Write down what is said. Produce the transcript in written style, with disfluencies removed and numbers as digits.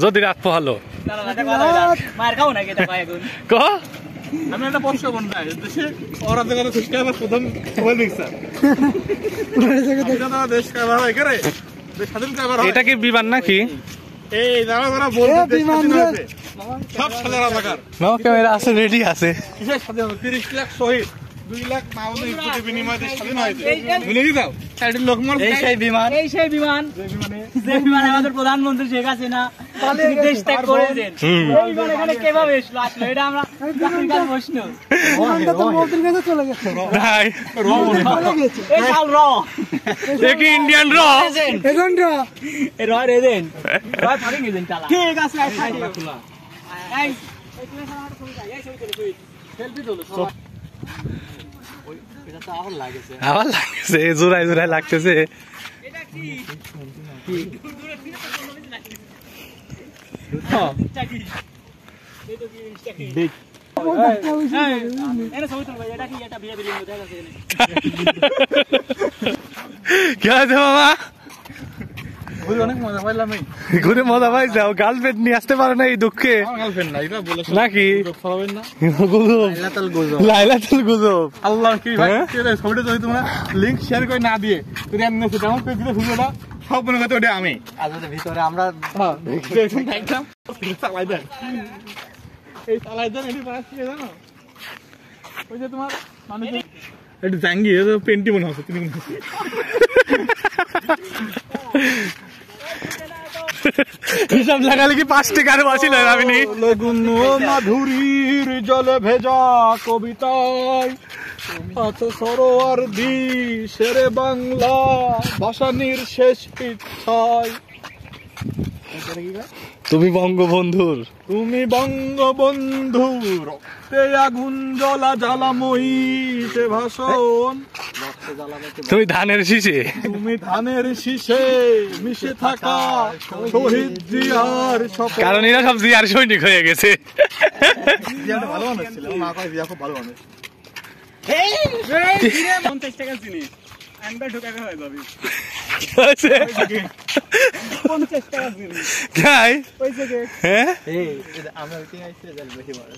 যদি রাত পোহালো মার খাও না কেটা পায় এখন ক আমি একটা প্রশ্ন বলতে চাই দেশে অরাজকতা সৃষ্টি হওয়ার প্রথম মোবাইল মিক্সার দেশ কারবার হয় করে দেশ স্বাধীন কারবার হয় এটা কি বিমান নাকি এই যারা যারা বলছে দেশ স্বাধীন হয়েছে সব সাদা রাজাকার নাও ক্যামেরা আছে রেডি আছে কিসের স্বাধীন হবে 30 লাখ শহীদ 2 লাখ মাওলানা ইফতির বিনিময়ে দেশ স্বাধীন হয়েছে ভুলে কি দাও সাইডের লোকমান এই সেই বিমান যে বিমানে আমাদের প্রধানমন্ত্রী শেখ হাসিনা দেশ ত্যাগ করেছেন এই বিমান এখানে কিভাবে আসলো এটা আমরা জাতির কাছে প্রশ্ন বিমানটা তো মৌতির কাছে চলে গেছে নাই এই চাল র দেখি ইন্ডিয়ান র এজেন্টরা এই রয় এজেন্ট রয় ফাটিং এজেন্ট চালা ঠিক আছে এই তুমি আমার ছবি চাই এই ছবি তুলো সেলফি তুলো সব ওই এটা তো আবার লাগেছে আবার লাগছে জোড়ায় জোড়ায় লাগতেছে এটা কি দূরে ফিরে তো কোনো কিছু লাগছে এটা কি এই তো কি ইনস্টা কি দেখ এনে ছবি তুল ভাই এটা কি এটা বিয়ে বিলিং দেখা যাচ্ছে কি আছে মামা ঘুরে অনেক মজা পাইলাম এই ঘুরে মজা পাই যাও গার্লফ্রেন্ড নিয়ে আসতে পারে না এই দুঃখে আমার গার্লফ্রেন্ড না এটা বলে নাকি ফলাবেন না গুজব লাইলাতুল গুজব আল্লাহ কি ভাই ছবিটা যদি তোমরা লিংক শেয়ার করে না দিয়ে যদি আমি নেছে তেমন পেজ দিলে ভিডিওটা সব মনে করতে ওটা আমি আর ভিতরে আমরা একদম চালাই দেন এই চালাই দেন এটি পাস কি জানো ওই যে তোমার মানুষ একটু জাঙ্গি পেন্টি মনে হচ্ছে তুমি মনে হচ্ছে হিসাব লাগালে কি 5 টাকার বাসি লয় আমি নি লগুন মাধুরীর জলে ভেজা কবিতায় আছে সরোয়ার দি শেরে বাংলা ভাষানির শেষ ইচ্ছায় তুমি বঙ্গবন্ধুর তুমি বঙ্গবন্ধু রক্তে আগুন জ্বলা জ্বালাময়ী সে ভাষণ তুমি ধানের শীষে তুমি ধানের শীষে মিশে থাকা শহীদ জিয়ার শপথ কারণ এরা সব জিয়ার সৈনিক হয়ে গেছে জিয়াটা ভালো মানুষ ছিল আমার মা কয় জিয়া খুব ভালো মানুষ 50 টাকা জিনিস আনবা ঢোকাবে হয়ে যাবে 50 টাকা জিনিস গাই ওই যে হ্যাঁ এই আমরা ওইদিকে আইছে বেশি বড়